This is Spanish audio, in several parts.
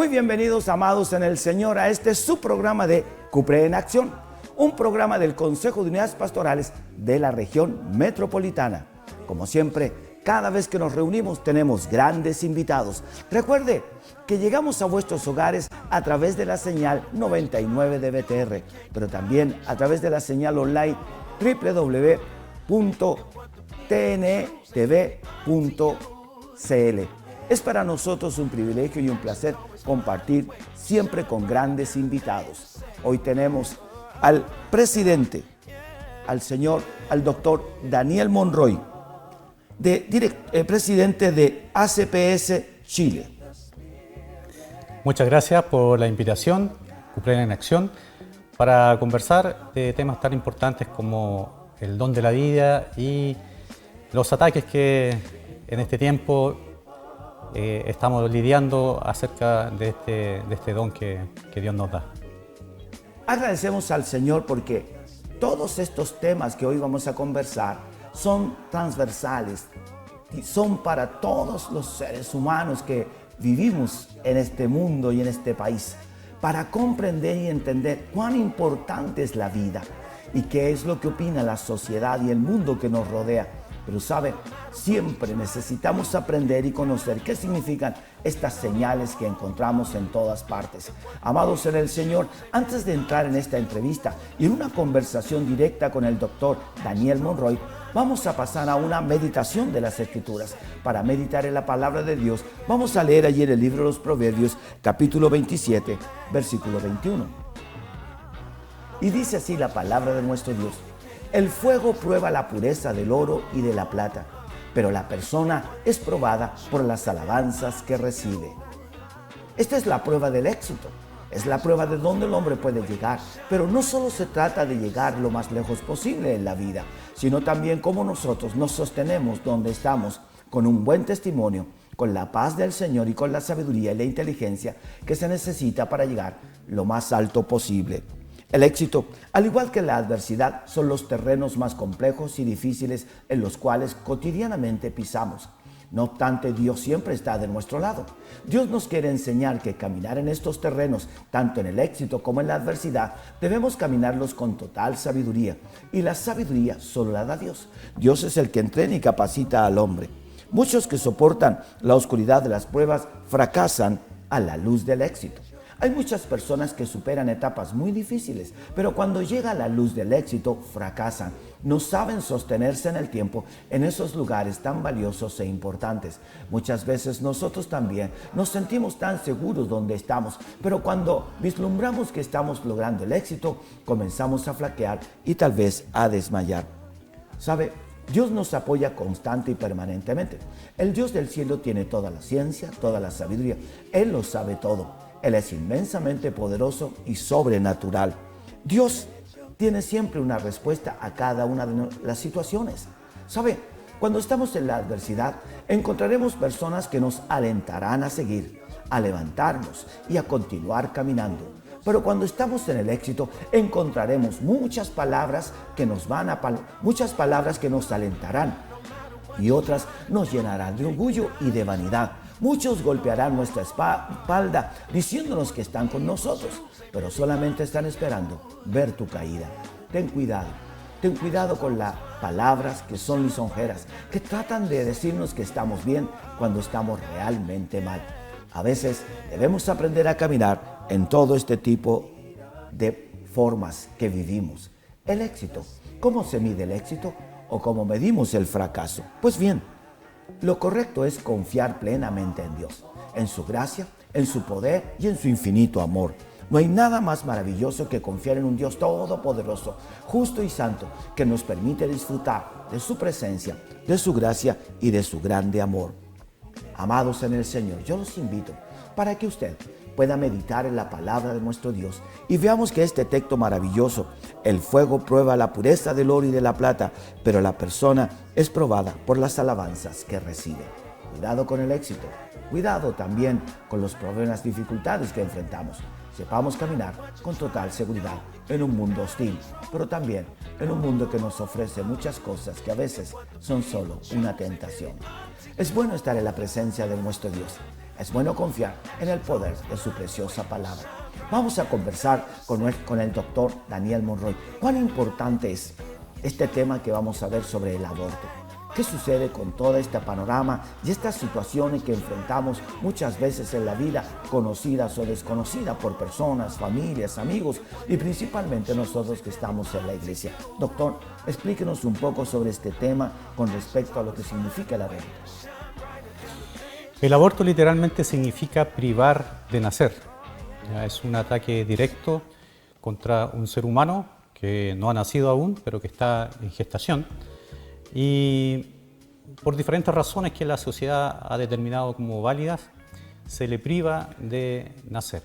Muy bienvenidos, amados en el Señor, a este su programa de Cupre en Acción, un programa del Consejo de Unidades Pastorales de la región metropolitana. Como siempre, cada vez que nos reunimos tenemos grandes invitados. Recuerde que llegamos a vuestros hogares a través de la señal 99 de BTR, pero también a través de la señal online www.tntv.cl. Es para nosotros un privilegio y un placer compartir siempre con grandes invitados. Hoy tenemos al presidente, al doctor Daniel Monroy, presidente de ACPS Chile. Muchas gracias por la invitación, Cupre en Acción, para conversar de temas tan importantes como el don de la vida y los ataques que en este tiempo estamos lidiando acerca de este don que Dios nos da. Agradecemos al Señor porque todos estos temas que hoy vamos a conversar son transversales y son para todos los seres humanos que vivimos en este mundo y en este país, para comprender y entender cuán importante es la vida y qué es lo que opina la sociedad y el mundo que nos rodea. Pero sabe, siempre necesitamos aprender y conocer qué significan estas señales que encontramos en todas partes. Amados en el Señor, antes de entrar en esta entrevista y en una conversación directa con el doctor Daniel Monroy, vamos a pasar a una meditación de las Escrituras. Para meditar en la palabra de Dios, vamos a leer allí en el libro de los Proverbios, capítulo 27, versículo 21. Y dice así la palabra de nuestro Dios: el fuego prueba la pureza del oro y de la plata, pero la persona es probada por las alabanzas que recibe. Esta es la prueba del éxito, es la prueba de dónde el hombre puede llegar, pero no solo se trata de llegar lo más lejos posible en la vida, sino también cómo nosotros nos sostenemos donde estamos con un buen testimonio, con la paz del Señor y con la sabiduría y la inteligencia que se necesita para llegar lo más alto posible. El éxito, al igual que la adversidad, son los terrenos más complejos y difíciles en los cuales cotidianamente pisamos. No obstante, Dios siempre está de nuestro lado. Dios nos quiere enseñar que caminar en estos terrenos, tanto en el éxito como en la adversidad, debemos caminarlos con total sabiduría. Y la sabiduría solo la da Dios. Dios es el que entrena y capacita al hombre. Muchos que soportan la oscuridad de las pruebas fracasan a la luz del éxito. Hay muchas personas que superan etapas muy difíciles, pero cuando llega la luz del éxito, fracasan. No saben sostenerse en el tiempo en esos lugares tan valiosos e importantes. Muchas veces nosotros también nos sentimos tan seguros donde estamos, pero cuando vislumbramos que estamos logrando el éxito, comenzamos a flaquear y tal vez a desmayar. ¿Sabe? Dios nos apoya constante y permanentemente. El Dios del cielo tiene toda la ciencia, toda la sabiduría. Él lo sabe todo. Él es inmensamente poderoso y sobrenatural. Dios tiene siempre una respuesta a cada una de las situaciones. ¿Sabe? Cuando estamos en la adversidad, encontraremos personas que nos alentarán a seguir, a levantarnos y a continuar caminando. Pero cuando estamos en el éxito, encontraremos muchas palabras que nos alentarán y otras nos llenarán de orgullo y de vanidad. Muchos golpearán nuestra espalda diciéndonos que están con nosotros, pero solamente están esperando ver tu caída. Ten cuidado con las palabras que son lisonjeras, que tratan de decirnos que estamos bien cuando estamos realmente mal. A veces debemos aprender a caminar en todo este tipo de formas que vivimos. El éxito. ¿Cómo se mide el éxito? ¿O cómo medimos el fracaso? Pues bien, lo correcto es confiar plenamente en Dios, en su gracia, en su poder y en su infinito amor. No hay nada más maravilloso que confiar en un Dios todopoderoso, justo y santo, que nos permite disfrutar de su presencia, de su gracia y de su grande amor. Amados en el Señor, yo los invito para que usted pueda meditar en la palabra de nuestro Dios y veamos que este texto maravilloso: el fuego prueba la pureza del oro y de la plata, pero la persona es probada por las alabanzas que recibe. Cuidado con el éxito, cuidado también con los problemas, dificultades que enfrentamos. Sepamos caminar con total seguridad en un mundo hostil, pero también en un mundo que nos ofrece muchas cosas que a veces son solo una tentación. Es bueno estar en la presencia de nuestro Dios. es bueno confiar en el poder de su preciosa palabra. Vamos a conversar con el doctor Daniel Monroy. ¿Cuán importante es este tema que vamos a ver sobre el aborto? ¿Qué sucede con todo este panorama y estas situaciones que enfrentamos muchas veces en la vida, conocidas o desconocidas por personas, familias, amigos y principalmente nosotros que estamos en la iglesia? Doctor, explíquenos un poco sobre este tema con respecto a lo que significa el aborto. El aborto literalmente significa privar de nacer. Es un ataque directo contra un ser humano que no ha nacido aún, pero que está en gestación. Y por diferentes razones que la sociedad ha determinado como válidas, se le priva de nacer.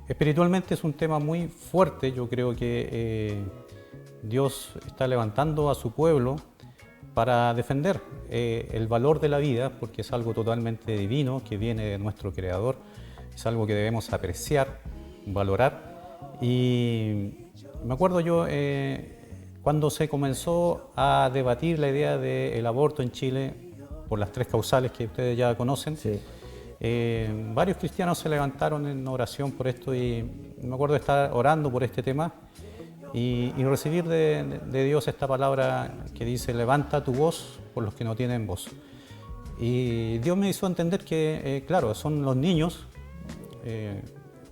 Espiritualmente es un tema muy fuerte. Yo creo que Dios está levantando a su pueblo para defender el valor de la vida, porque es algo totalmente divino que viene de nuestro Creador, es algo que debemos apreciar, valorar. Y me acuerdo yo, cuando se comenzó a debatir la idea del aborto en Chile, por las 3 causales que ustedes ya conocen, Sí. Varios cristianos se levantaron en oración por esto y me acuerdo de estar orando por este tema y recibir de Dios esta palabra que dice: levanta tu voz por los que no tienen voz. Y Dios me hizo entender que, claro, son los niños,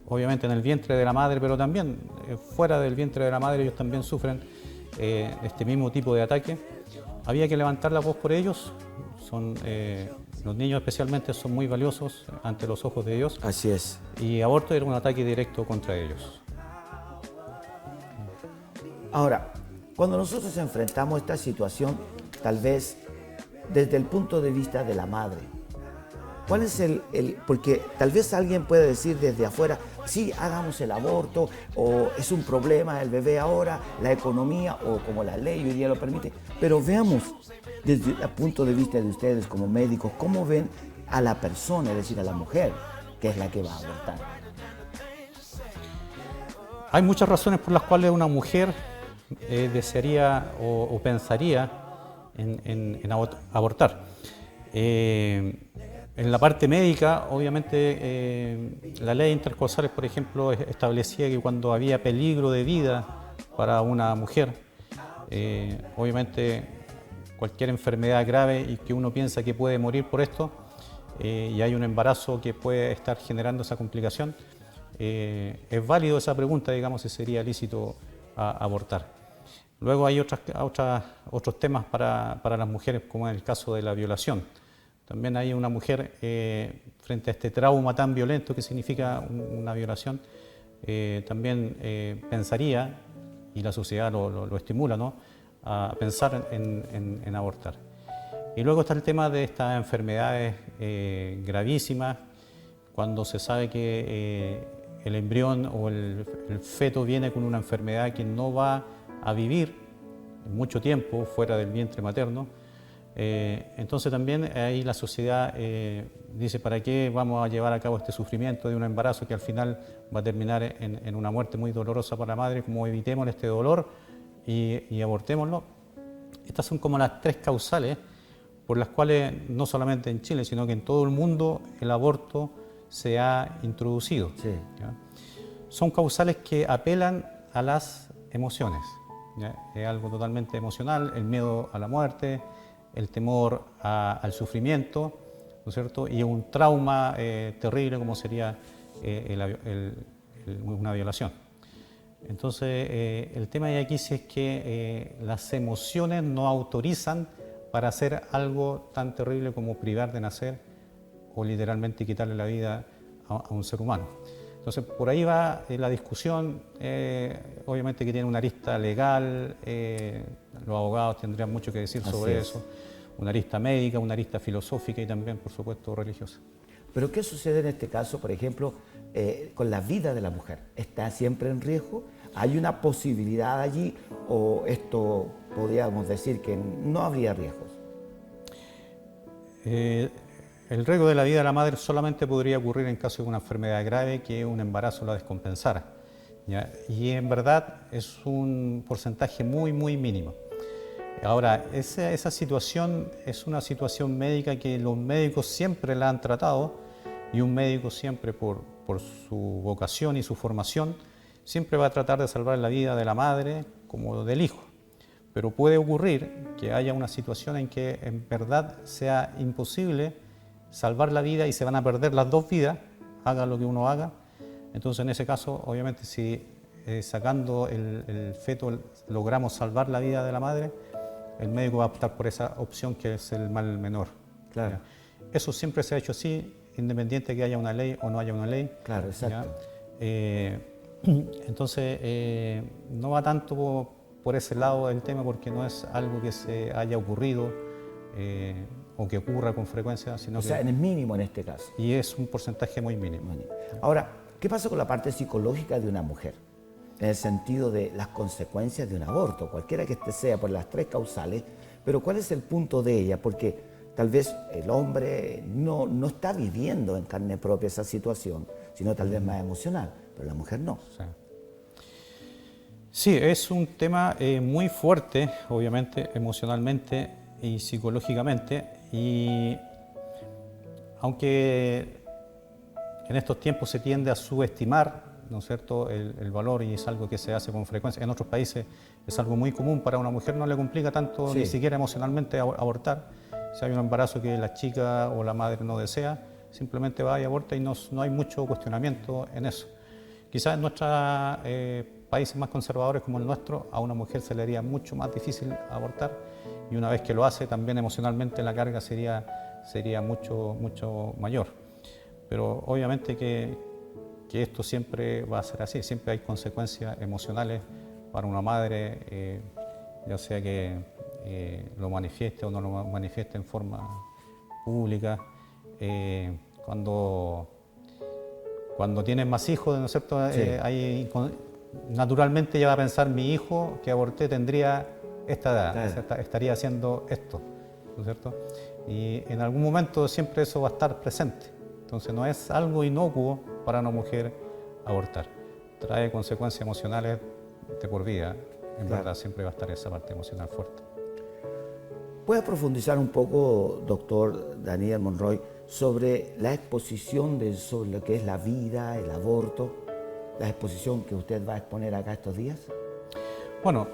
obviamente en el vientre de la madre, pero también fuera del vientre de la madre ellos también sufren este mismo tipo de ataque. Había que levantar la voz por ellos. Los niños especialmente son muy valiosos ante los ojos de Dios. Así es. Y aborto era un ataque directo contra ellos. Ahora, cuando nosotros enfrentamos esta situación, tal vez desde el punto de vista de la madre, ¿cuál es porque tal vez alguien puede decir desde afuera, sí, hagamos el aborto, o es un problema el bebé ahora, la economía, o como la ley hoy día lo permite, pero veamos desde el punto de vista de ustedes como médicos, ¿cómo ven a la persona, es decir, a la mujer, que es la que va a abortar? Hay muchas razones por las cuales una mujer desearía o pensaría en abortar. En la parte médica, obviamente, la ley intercausales, por ejemplo, establecía que cuando había peligro de vida para una mujer, obviamente cualquier enfermedad grave y que uno piensa que puede morir por esto, y hay un embarazo que puede estar generando esa complicación, es válido esa pregunta, digamos, si sería lícito abortar. Luego hay otros temas para las mujeres, como en el caso de la violación. También hay una mujer, frente a este trauma tan violento que significa una violación, también pensaría, y la sociedad lo estimula, ¿no?, a pensar en abortar. Y luego está el tema de estas enfermedades gravísimas, cuando se sabe que el embrión o el feto viene con una enfermedad que no va a vivir mucho tiempo fuera del vientre materno. Entonces también ahí la sociedad dice: ¿para qué vamos a llevar a cabo este sufrimiento de un embarazo que al final va a terminar en una muerte muy dolorosa para la madre? Como evitemos este dolor y abortémoslo. Estas son como las 3 causales por las cuales no solamente en Chile, sino que en todo el mundo el aborto se ha introducido. Sí. ¿Ya? Son causales que apelan a las emociones, ¿ya? Es algo totalmente emocional: el miedo a la muerte, el temor al sufrimiento, ¿no es cierto?, y un trauma terrible como sería una violación. Entonces, el tema de aquí sí es que las emociones no autorizan para hacer algo tan terrible como privar de nacer o literalmente quitarle la vida a un ser humano. Entonces, por ahí va la discusión, obviamente que tiene una arista legal, los abogados tendrían mucho que decir sobre eso, una arista médica, una arista filosófica y también, por supuesto, religiosa. Pero ¿qué sucede en este caso, por ejemplo, con la vida de la mujer? ¿Está siempre en riesgo? ¿Hay una posibilidad allí o esto podríamos decir que no habría riesgos? El riesgo de la vida de la madre solamente podría ocurrir en caso de una enfermedad grave que un embarazo la descompensara, ¿ya? Y en verdad es un porcentaje muy, muy mínimo. Ahora, esa situación es una situación médica que los médicos siempre la han tratado, y un médico siempre por su vocación y su formación siempre va a tratar de salvar la vida de la madre como del hijo. Pero puede ocurrir que haya una situación en que en verdad sea imposible salvar la vida y se van a perder las dos vidas, haga lo que uno haga. Entonces, en ese caso, obviamente, si sacando el feto logramos salvar la vida de la madre, el médico va a optar por esa opción que es el mal menor. Claro. ¿Ya? Eso siempre se ha hecho así, independiente de que haya una ley o no haya una ley. Claro, exacto. Entonces, no va tanto por ese lado del tema, porque no es algo que se haya ocurrido o que ocurra con frecuencia, sino O sea, que... en el mínimo en este caso. Y es un porcentaje muy mínimo. Bueno, ahora, ¿qué pasa con la parte psicológica de una mujer? En el sentido de las consecuencias de un aborto, cualquiera que este sea, por las tres causales, pero ¿cuál es el punto de ella? Porque tal vez el hombre no está viviendo en carne propia esa situación, sino tal vez más emocional, pero la mujer no. Sí, es un tema muy fuerte, obviamente, emocionalmente y psicológicamente, y aunque en estos tiempos se tiende a subestimar, ¿no es cierto?, el valor, y es algo que se hace con frecuencia. En otros países es algo muy común, para una mujer no le complica tanto, Sí. ni siquiera emocionalmente, abortar. Si hay un embarazo que la chica o la madre no desea, simplemente va y aborta, y no hay mucho cuestionamiento en eso. Quizás en nuestros países más conservadores como el nuestro, a una mujer se le haría mucho más difícil abortar, y una vez que lo hace, también emocionalmente la carga sería mucho mayor. Pero obviamente que esto siempre va a ser así, siempre hay consecuencias emocionales para una madre, ya sea que lo manifieste o no lo manifieste en forma pública. Cuando tienes más hijos, ¿no es cierto? Sí. Naturalmente ella va a pensar: mi hijo que aborté tendría esta edad, Claro. estaría haciendo esto, ¿no es cierto? Y en algún momento siempre eso va a estar presente. Entonces no es algo inocuo para una mujer abortar. Trae consecuencias emocionales de por vida. En verdad siempre va a estar esa parte emocional fuerte. ¿Puede profundizar un poco, doctor Daniel Monroy, sobre la exposición sobre lo que es la vida, el aborto, la exposición que usted va a exponer acá estos días? Bueno,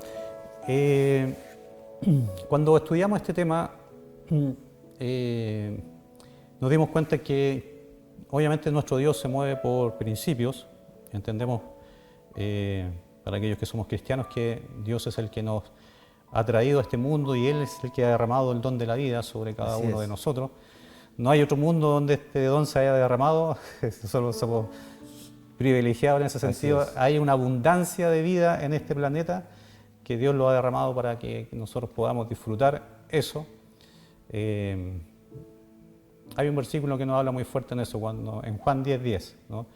cuando estudiamos este tema, nos dimos cuenta que obviamente nuestro Dios se mueve por principios. Entendemos, para aquellos que somos cristianos, que Dios es el que nos ha traído a este mundo, y Él es el que ha derramado el don de la vida sobre cada uno de nosotros. No hay otro mundo donde este don se haya derramado, solo somos privilegiados en ese sentido. Hay una abundancia de vida en este planeta que Dios lo ha derramado para que nosotros podamos disfrutar eso. Hay un versículo que nos habla muy fuerte en eso, cuando en Juan 10:10, ¿no?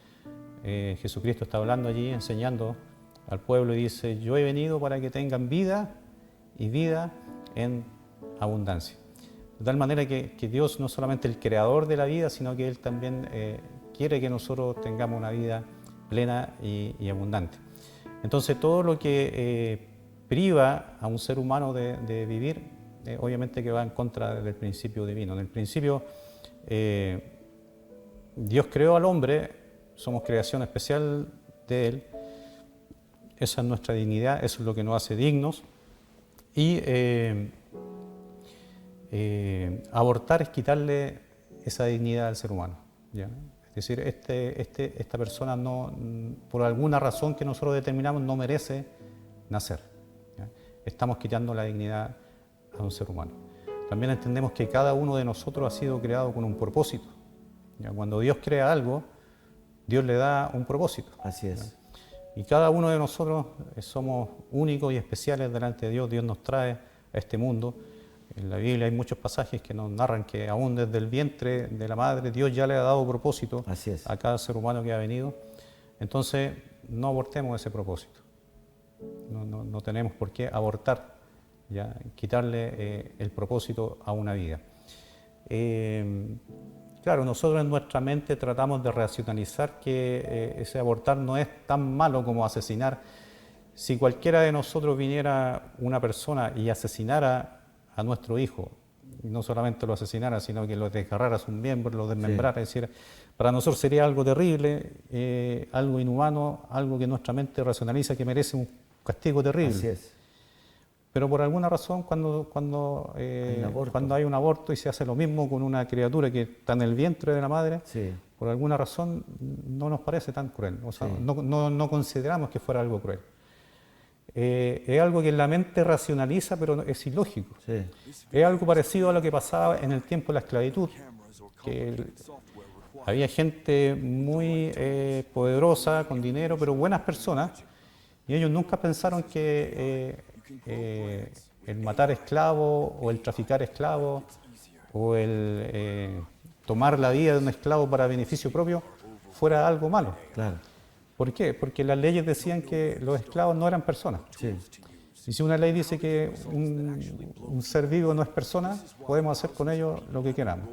Jesucristo está hablando allí, enseñando al pueblo, y dice: yo he venido para que tengan vida, y vida en abundancia. De tal manera que Dios no es solamente el creador de la vida, sino que Él también quiere que nosotros tengamos una vida plena y abundante. Entonces, todo lo que priva a un ser humano de vivir, obviamente que va en contra del principio divino. En el principio, Dios creó al hombre, somos creación especial de Él, esa es nuestra dignidad, eso es lo que nos hace dignos, y abortar es quitarle esa dignidad al ser humano, ¿ya? Es decir, esta persona no, por alguna razón que nosotros determinamos, no merece nacer, ¿ya? Estamos quitando la dignidad a un ser humano. También entendemos que cada uno de nosotros ha sido creado con un propósito, ¿ya? Cuando Dios crea algo, Dios le da un propósito. Así es. ¿Ya? Y cada uno de nosotros somos únicos y especiales delante de Dios. Dios nos trae a este mundo. En la Biblia hay muchos pasajes que nos narran que aún desde el vientre de la madre Dios ya le ha dado propósito a cada ser humano que ha venido. Entonces, no abortemos ese propósito. No tenemos por qué abortar, ¿ya? Quitarle el propósito a una vida. Claro, nosotros en nuestra mente tratamos de racionalizar que ese abortar no es tan malo como asesinar. si cualquiera de nosotros viniera una persona y asesinara a nuestro hijo, y no solamente lo asesinara, sino que lo desgarrara sus miembros, lo desmembrara, es decir, para nosotros sería algo terrible, algo inhumano, algo que nuestra mente racionaliza que merece un castigo terrible. Así es. Pero por alguna razón, cuando hay un aborto y se hace lo mismo con una criatura que está en el vientre de la madre, Sí. por alguna razón no nos parece tan cruel, o sea, Sí. no consideramos que fuera algo cruel. Es algo que la mente racionaliza, pero es ilógico. Sí. Es algo parecido a lo que pasaba en el tiempo de la esclavitud, que había gente muy poderosa, con dinero, pero buenas personas, y ellos nunca pensaron que el matar esclavos o el traficar esclavos o el tomar la vida de un esclavo para beneficio propio fuera algo malo. Claro. ¿Por qué? Porque las leyes decían que los esclavos no eran personas. Sí. Y si una ley dice que un ser vivo no es persona, podemos hacer con ellos lo que queramos.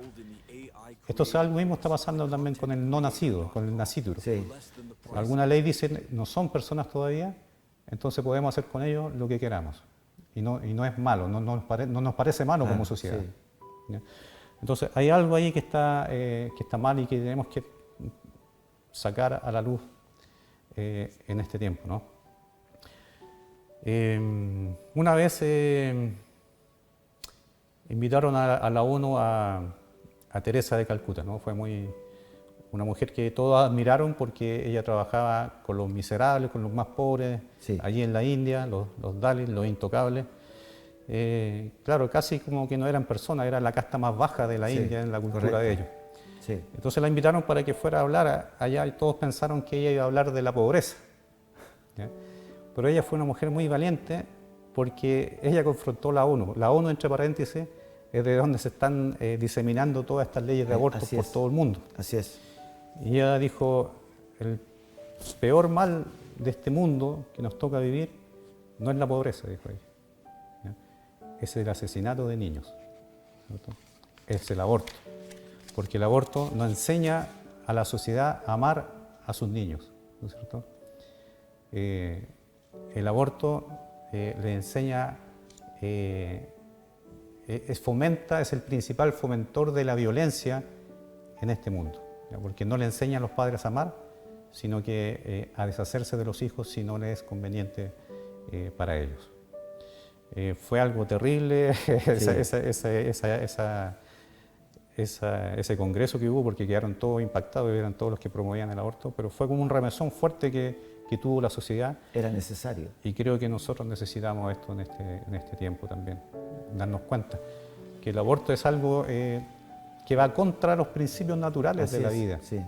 Esto algo mismo está pasando también con el no nacido, con el nascituro. Sí. Alguna ley dice no son personas todavía, entonces podemos hacer con ellos lo que queramos. Y no es malo, no nos parece malo como sociedad. Sí. ¿Ya? Entonces hay algo ahí que está mal y que tenemos que sacar a la luz en este tiempo, ¿no? Una vez invitaron a la ONU a Teresa de Calcuta, ¿no? Fue una mujer que todos admiraron porque ella trabajaba con los miserables, con los más pobres, Sí. allí en la India, los Dalits, los intocables. Claro, casi como que no eran personas, era la casta más baja de la Sí, India en la cultura correcto. de ellos. Sí. Entonces la invitaron para que fuera a hablar allá y todos pensaron que ella iba a hablar de la pobreza. ¿Ya? Pero ella fue una mujer muy valiente porque ella confrontó la ONU. La ONU, entre paréntesis, es de donde se están diseminando todas estas leyes de aborto Así por es. todo el mundo. Así es. Y ella dijo, el peor mal de este mundo que nos toca vivir no es la pobreza, dijo ella. ¿Ya? Es el asesinato de niños, ¿cierto? Es el aborto. Porque el aborto nos enseña a la sociedad a amar a sus niños, ¿no es cierto? El aborto le enseña, es el principal fomentor de la violencia en este mundo, ¿ya? Porque no le enseña a los padres a amar, sino que a deshacerse de los hijos si no les es conveniente para ellos. Fue algo terrible ese congreso que hubo, porque quedaron todos impactados, eran todos los que promovían el aborto, pero fue como un remesón fuerte que tuvo la sociedad. Era necesario. Y creo que nosotros necesitamos esto en este tiempo también, darnos cuenta que el aborto es algo que va contra los principios naturales Así de la es, vida. sí.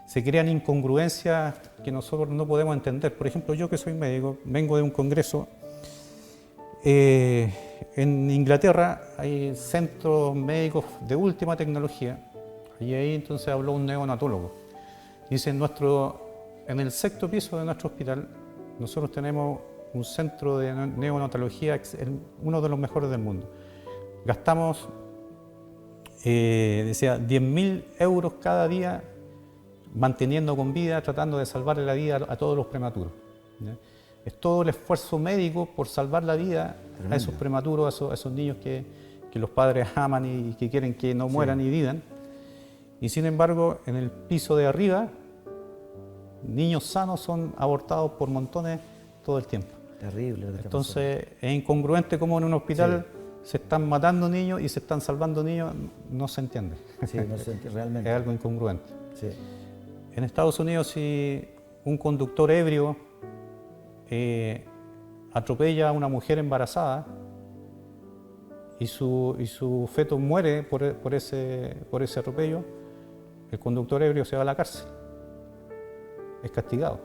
Se crean incongruencias que nosotros no podemos entender. Por ejemplo, yo que soy médico, vengo de un congreso. En Inglaterra hay centros médicos de última tecnología y ahí entonces habló un neonatólogo. Dice, en el sexto piso de nuestro hospital nosotros tenemos un centro de neonatología, uno de los mejores del mundo. Gastamos, decía, 10.000 euros cada día manteniendo con vida, tratando de salvarle la vida a todos los prematuros, ¿ya? Es todo el esfuerzo médico por salvar la vida a esos prematuros, a esos niños que los padres aman y que quieren que no mueran y vivan. Y sin embargo, en el piso de arriba, niños sanos son abortados por montones todo el tiempo. Terrible. Entonces, es incongruente cómo en un hospital se están matando niños y se están salvando niños, no se entiende. Sí, no sé, realmente. Es algo incongruente. Sí. En Estados Unidos, si un conductor ebrio atropella a una mujer embarazada y su feto muere por ese atropello, el conductor ebrio se va a la cárcel. Es castigado.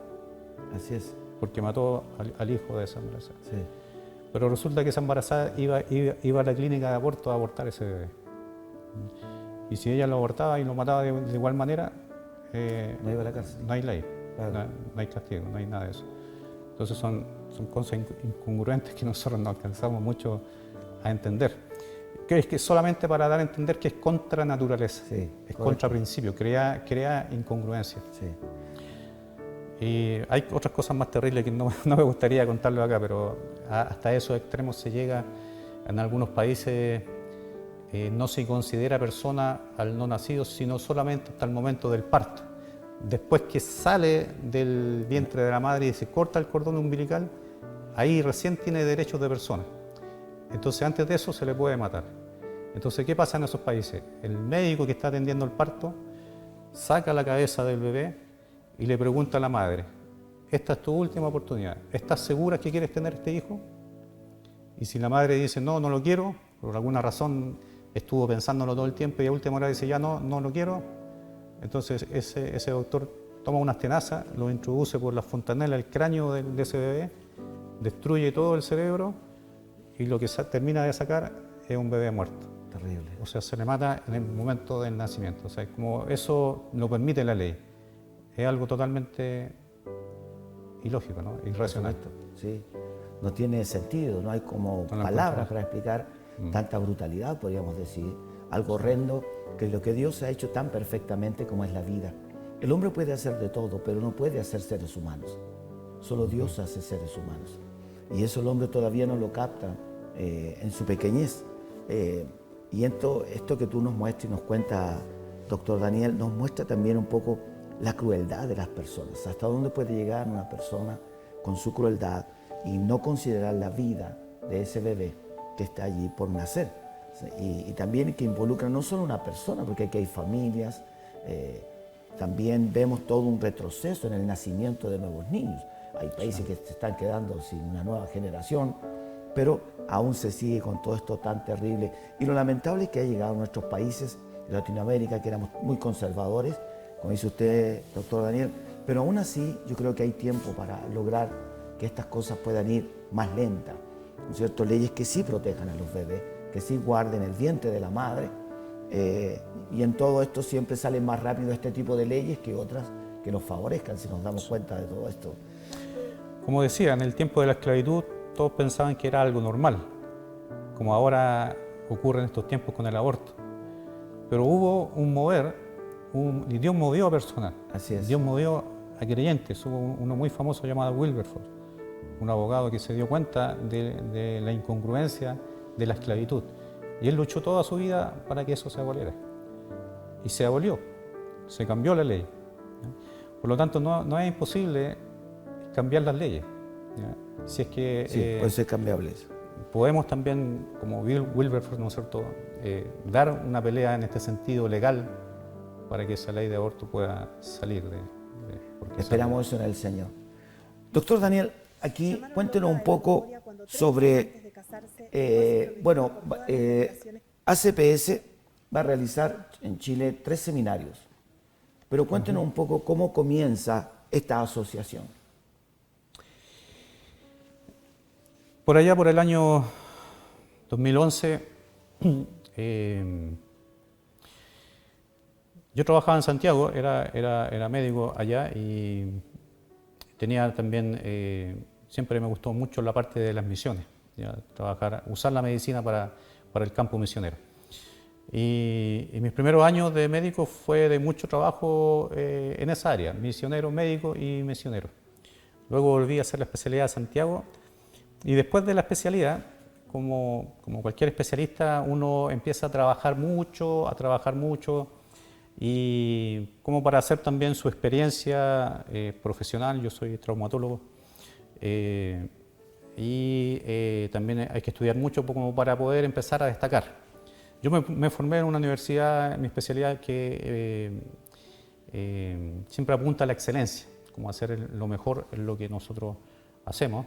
Así es. Porque mató al hijo de esa embarazada. Sí. Pero resulta que esa embarazada iba a la clínica de aborto a abortar ese bebé. Y si ella lo abortaba y lo mataba de igual manera, No iba a la cárcel. no hay ley, Claro. no hay castigo, no hay nada de eso. Entonces son cosas incongruentes que nosotros no alcanzamos mucho a entender. Que es que solamente para dar a entender que es contra naturaleza, Sí, es correcto. contra principio, crea incongruencia. Sí. Y hay otras cosas más terribles que no, no me gustaría contarlo acá, pero hasta esos extremos se llega. En algunos países no se considera persona al no nacido, sino solamente hasta el momento del parto. Después que sale del vientre de la madre y se corta el cordón umbilical, ahí recién tiene derechos de persona. Entonces antes de eso se le puede matar. Entonces, ¿qué pasa en esos países? El médico que está atendiendo el parto saca la cabeza del bebé y le pregunta a la madre: esta es tu última oportunidad, ¿estás segura que quieres tener este hijo? Y si la madre dice no, no lo quiero, por alguna razón estuvo pensándolo todo el tiempo y a última hora dice ya no, no lo quiero, entonces ese doctor toma unas tenazas, lo introduce por la fontanela al cráneo de ese bebé, destruye todo el cerebro y lo que termina de sacar es un bebé muerto. Terrible. O sea, se le mata en el momento del nacimiento. O sea, como eso lo permite la ley. Es algo totalmente ilógico, ¿no? Irracional. Sí, no tiene sentido, no hay como palabras para explicar tanta brutalidad, podríamos decir. Algo horrendo, que es lo que Dios ha hecho tan perfectamente como es la vida. El hombre puede hacer de todo, pero no puede hacer seres humanos. Solo Dios hace seres humanos. Y eso el hombre todavía no lo capta en su pequeñez. Y esto que tú nos muestras y nos cuenta, doctor Daniel, nos muestra también un poco la crueldad de las personas. Hasta dónde puede llegar una persona con su crueldad y no considerar la vida de ese bebé que está allí por nacer. Y también que involucra no solo una persona, porque aquí hay familias, también vemos todo un retroceso en el nacimiento de nuevos niños. Hay países que se están quedando sin una nueva generación, pero aún se sigue con todo esto tan terrible. Y lo lamentable es que ha llegado a nuestros países de Latinoamérica, que éramos muy conservadores, como dice usted, doctor Daniel, pero aún así yo creo que hay tiempo para lograr que estas cosas puedan ir más lentas, ¿no es cierto? Leyes que sí protejan a los bebés, que sí guarden el vientre de la madre, y en todo esto siempre salen más rápido este tipo de leyes que otras que nos favorezcan, si nos damos cuenta de todo esto. Como decía, en el tiempo de la esclavitud todos pensaban que era algo normal, como ahora ocurre en estos tiempos con el aborto. Pero hubo un mover, y Dios movió a personas. Así es. Dios movió a creyentes. Hubo uno muy famoso llamado Wilberforce, un abogado que se dio cuenta de la incongruencia de la esclavitud. Y él luchó toda su vida para que eso se aboliera. Y se abolió, se cambió la ley. Por lo tanto, no es imposible cambiar las leyes. ¿Ya? Si es que Sí, puede ser cambiable eso. podemos también, como Wilberforce, ¿no es cierto?, dar una pelea en este sentido legal para que esa ley de aborto pueda salir Esperamos eso en el Señor. Doctor Daniel, aquí cuéntenos un poco sobre, ACPS va a realizar en Chile 3 seminarios, pero cuéntenos un poco cómo comienza esta asociación. Por allá, por el año 2011, yo trabajaba en Santiago, era médico allá y tenía también, siempre me gustó mucho la parte de las misiones, ¿ya? Usar la medicina para el campo misionero. Y mis primeros años de médico fue de mucho trabajo en esa área, misionero, médico y misionero. Luego volví a hacer la especialidad de Santiago. Y después de la especialidad, como cualquier especialista, uno empieza a trabajar mucho, y como para hacer también su experiencia profesional. Yo soy traumatólogo y también hay que estudiar mucho como para poder empezar a destacar. Yo me formé en una universidad, en mi especialidad, que siempre apunta a la excelencia, como hacer lo mejor en lo que nosotros hacemos.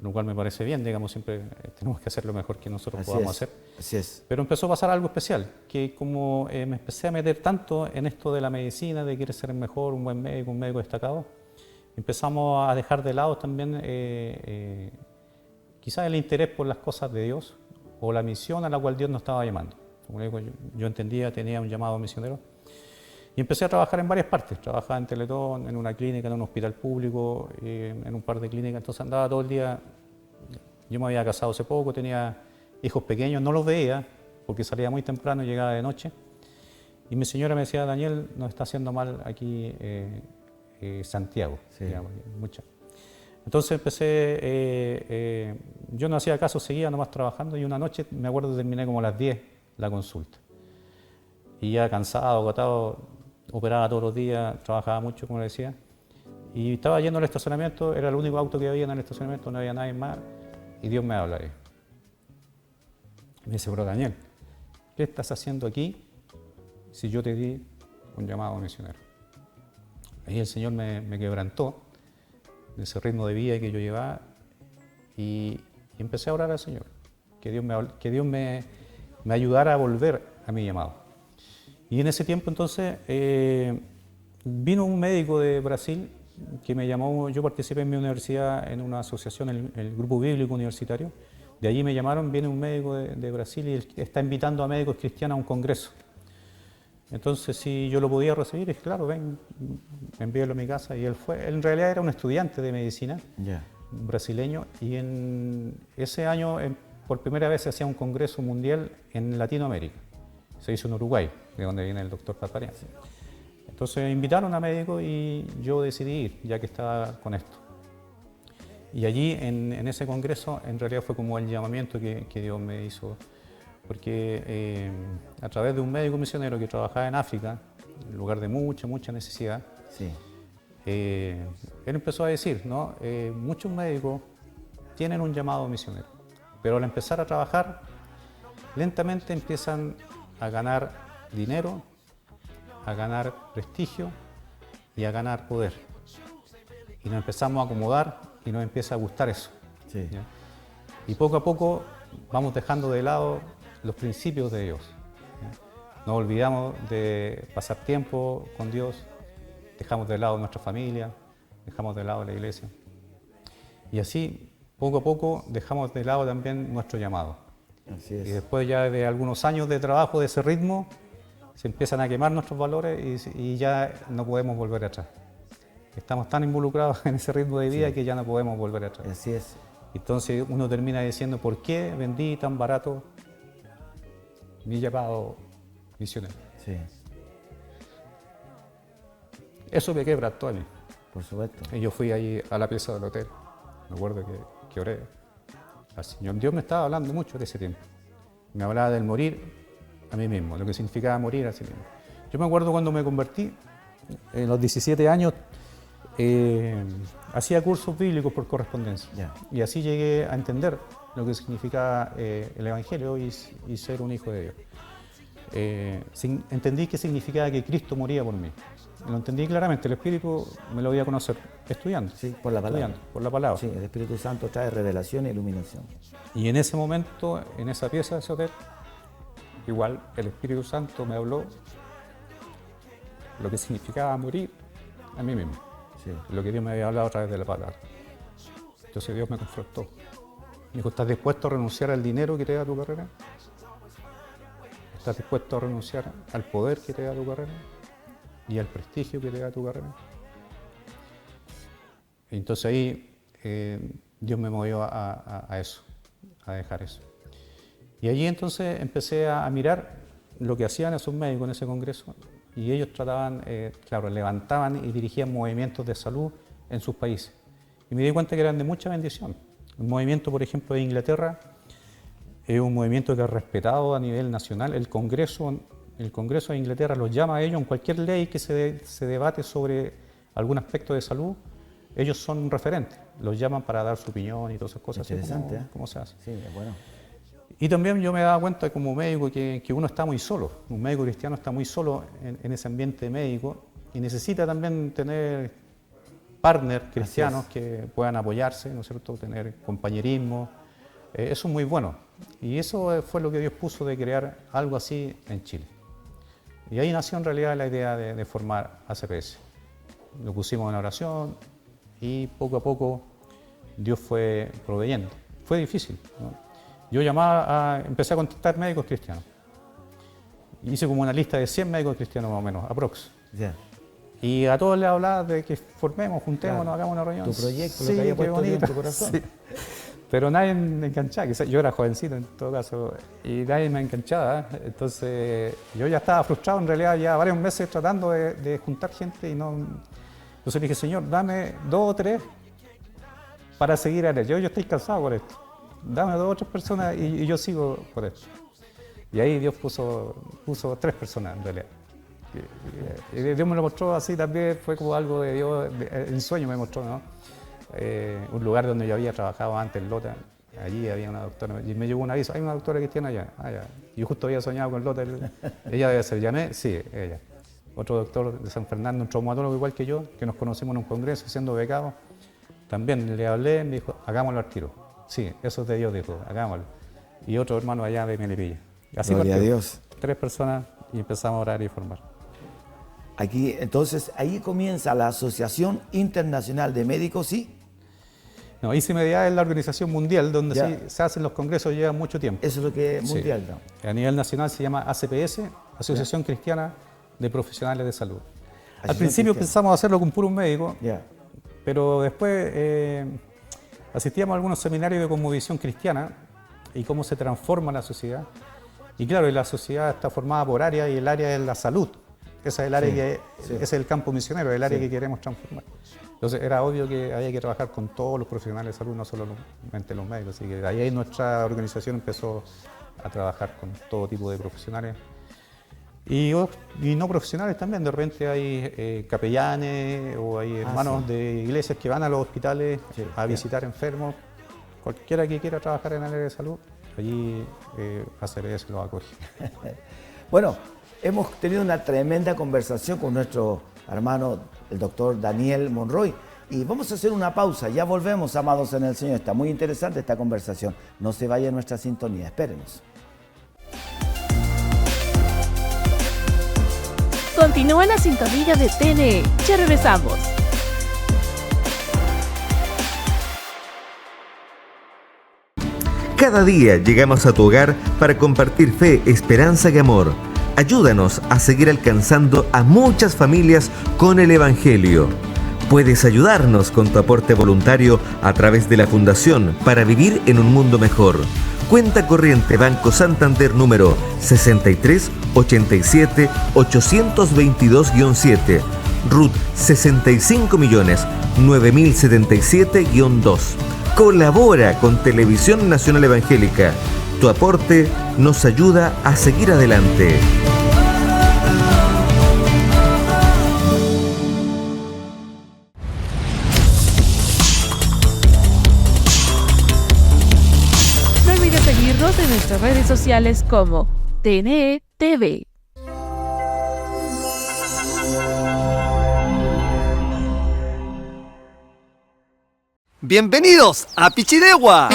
Lo cual me parece bien, digamos, siempre tenemos que hacer lo mejor que nosotros podamos hacer. Así es. Pero empezó a pasar algo especial, que como me empecé a meter tanto en esto de la medicina, de querer ser el mejor, un buen médico, un médico destacado, empezamos a dejar de lado también quizás el interés por las cosas de Dios o la misión a la cual Dios nos estaba llamando. Como digo, yo entendía, tenía un llamado misionero. Y empecé a trabajar en varias partes. Trabajaba en Teletón, en una clínica, en un hospital público, en un par de clínicas. Entonces andaba todo el día. Yo me había casado hace poco, tenía hijos pequeños, no los veía porque salía muy temprano y llegaba de noche. Y mi señora me decía: Daniel, nos está haciendo mal aquí Santiago. Sí. Digamos, muchas. Entonces empecé, yo no hacía caso, seguía nomás trabajando y una noche, me acuerdo, terminé como a las 10 la consulta. Y ya cansado, agotado, operaba todos los días, trabajaba mucho, como le decía. Y estaba yendo al estacionamiento, era el único auto que había en el estacionamiento, no había nadie más. Y Dios me habla ahí. Me dice, bro Daniel, ¿qué estás haciendo aquí si yo te di un llamado misionero? Ahí el Señor me quebrantó de ese ritmo de vida que yo llevaba y empecé a orar al Señor, que Dios me ayudara a volver a mi llamado. Y en ese tiempo entonces vino un médico de Brasil que me llamó. Yo participé en mi universidad en una asociación, el Grupo Bíblico Universitario. De allí me llamaron, viene un médico de Brasil y él está invitando a médicos cristianos a un congreso. Entonces, si yo lo podía recibir, es claro, ven, envíelo a mi casa. Y él fue. Él en realidad era un estudiante de medicina, brasileño, y en ese año, por primera vez, se hacía un congreso mundial en Latinoamérica. Se hizo en Uruguay, de donde viene el doctor Paparian. Entonces, invitaron a médicos y yo decidí ir, ya que estaba con esto. Y allí, en ese congreso, en realidad fue como el llamamiento que Dios me hizo. Porque a través de un médico misionero que trabajaba en África, en lugar de mucha necesidad, sí. Él empezó a decir, ¿no? Muchos médicos tienen un llamado misionero, pero al empezar a trabajar, lentamente empiezan a ganar dinero, a ganar prestigio y a ganar poder. Y nos empezamos a acomodar y nos empieza a gustar eso. Sí. ¿Ya? Y poco a poco vamos dejando de lado los principios de Dios. Nos olvidamos de pasar tiempo con Dios, dejamos de lado nuestra familia, dejamos de lado la iglesia. Y así, poco a poco, dejamos de lado también nuestro llamado. Así es. Y después ya de algunos años de trabajo de ese ritmo, se empiezan a quemar nuestros valores y ya no podemos volver atrás. Estamos tan involucrados en ese ritmo de vida que ya no podemos volver atrás. Así es. Entonces uno termina diciendo, ¿por qué vendí tan barato mi llamado misionero? Sí, Eso me quebrantó a mí. por supuesto. Y yo fui ahí a la pieza del hotel. Me acuerdo que oré al Señor. Dios me estaba hablando mucho de ese tiempo. Me hablaba del morir a mí mismo, lo que significaba morir a sí mismo. Yo me acuerdo cuando me convertí, en los 17 años, hacía cursos bíblicos por correspondencia. Ya. Y así llegué a entender lo que significaba el Evangelio y ser un hijo de Dios. Entendí qué significaba que Cristo moría por mí. Lo entendí claramente, el Espíritu me lo voy a conocer estudiando. Sí, por la palabra. Estudiando, por la palabra. Sí, el Espíritu Santo trae revelación e iluminación. Y en ese momento, en esa pieza de ese hotel, igual el Espíritu Santo me habló lo que significaba morir a mí mismo. Sí. Lo que Dios me había hablado a través de la palabra. Entonces Dios me confrontó. Me dijo, ¿estás dispuesto a renunciar al dinero que te da tu carrera? ¿Estás dispuesto a renunciar al poder que te da tu carrera? ¿Y al prestigio que te da tu carrera? Entonces ahí Dios me movió a eso, a dejar eso. Y allí entonces empecé a mirar lo que hacían esos médicos en ese congreso y ellos trataban, claro, levantaban y dirigían movimientos de salud en sus países. Y me di cuenta que eran de mucha bendición. El movimiento, por ejemplo, de Inglaterra es un movimiento que es respetado a nivel nacional. El Congreso de Inglaterra los llama a ellos en cualquier ley que se debate sobre algún aspecto de salud. Ellos son referentes, los llaman para dar su opinión y todas esas cosas. Interesante, así como se hace. Sí, es bueno. Y también yo me daba cuenta como médico que uno está muy solo, un médico cristiano está muy solo en ese ambiente médico y necesita también tener partners cristianos que puedan apoyarse, ¿no es cierto?, tener compañerismo. Eso es muy bueno. Y eso fue lo que Dios puso de crear algo así en Chile. Y ahí nació en realidad la idea de formar ACPS. Lo pusimos en oración y poco a poco Dios fue proveyendo. Fue difícil, ¿no? Yo empecé a contactar médicos cristianos. Hice como una lista de 100 médicos cristianos más o menos, aprox. Ya. Y a todos les hablaba de que formemos, juntémonos, Claro. hagamos una reunión. Tu proyecto, sí, lo que había qué puesto Dios en bonito. tu corazón. Sí. Pero nadie me enganchaba, quizás yo era jovencito en todo caso, y nadie me enganchaba. Entonces yo ya estaba frustrado, en realidad ya varios meses tratando de juntar gente y Entonces le dije, Señor, dame 2 o 3 para seguir a él. Yo estoy cansado por esto. Dame 2 o 3 personas y yo sigo por esto. Y ahí Dios puso 3 personas en realidad. Y Dios me lo mostró así también, fue como algo de Dios, en sueño me mostró, ¿no? Un lugar donde yo había trabajado antes, en Lota, allí había una doctora, y me llegó un aviso, hay una doctora cristiana allá. Yo justo había soñado con Lota, ella debe ser, llamé, sí, ella. Otro doctor de San Fernando, un traumatólogo igual que yo, que nos conocimos en un congreso siendo becados, también le hablé, me dijo, hagámoslo al tiro. Sí, eso es de Dios, dijo, hagámoslo. Y otro hermano allá de Melipilla. Así Gloria a Dios. 3 personas y empezamos a orar y formar. Aquí, entonces, ahí comienza la Asociación Internacional de Médicos, ¿sí? No, ICMDA es la organización mundial donde sí, se hacen los congresos, lleva mucho tiempo. Eso es lo que es mundial, sí. ¿no? A nivel nacional se llama ACPS, Asociación Cristiana de Profesionales de Salud. Al principio pensamos hacerlo con puros médicos, pero después asistíamos a algunos seminarios de cosmovisión cristiana y cómo se transforma la sociedad. Y claro, la sociedad está formada por áreas y el área es la salud. Ese es el área ese es el campo misionero, el área que queremos transformar. Entonces era obvio que había que trabajar con todos los profesionales de salud, no solamente los médicos. Así que de ahí nuestra organización empezó a trabajar con todo tipo de profesionales. Y no profesionales también, de repente hay capellanes o hay hermanos de iglesias que van a los hospitales a visitar enfermos. Cualquiera que quiera trabajar en el área de salud, allí ACPS lo acoge. Bueno, hemos tenido una tremenda conversación con nuestro hermano, el doctor Daniel Monroy. Y vamos a hacer una pausa. Ya volvemos, amados en el Señor. Está muy interesante esta conversación. No se vaya nuestra sintonía. Espérenos. Continúa en la sintonía de TNE. Ya regresamos. Cada día llegamos a tu hogar para compartir fe, esperanza y amor. Ayúdanos a seguir alcanzando a muchas familias con el Evangelio. Puedes ayudarnos con tu aporte voluntario a través de la Fundación para Vivir en un Mundo Mejor. Cuenta corriente Banco Santander número 63 87 822-7, RUT 65.9077-2. Colabora con Televisión Nacional Evangélica. Tu aporte nos ayuda a seguir adelante. No olvides seguirnos en nuestras redes sociales como TNE TV. Bienvenidos a Pichidegua.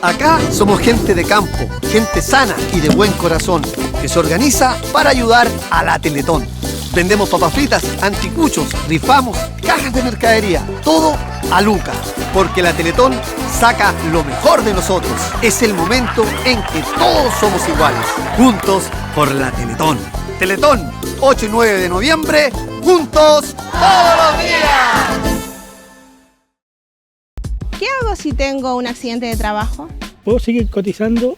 Acá somos gente de campo, gente sana y de buen corazón, que se organiza para ayudar a la Teletón. Vendemos papas fritas, anticuchos, rifamos, cajas de mercadería, todo a lucas, porque la Teletón saca lo mejor de nosotros. Es el momento en que todos somos iguales, juntos por la Teletón. Teletón, 8 y 9 de noviembre, juntos todos los días. ¿Qué hago si tengo un accidente de trabajo? ¿Puedo seguir cotizando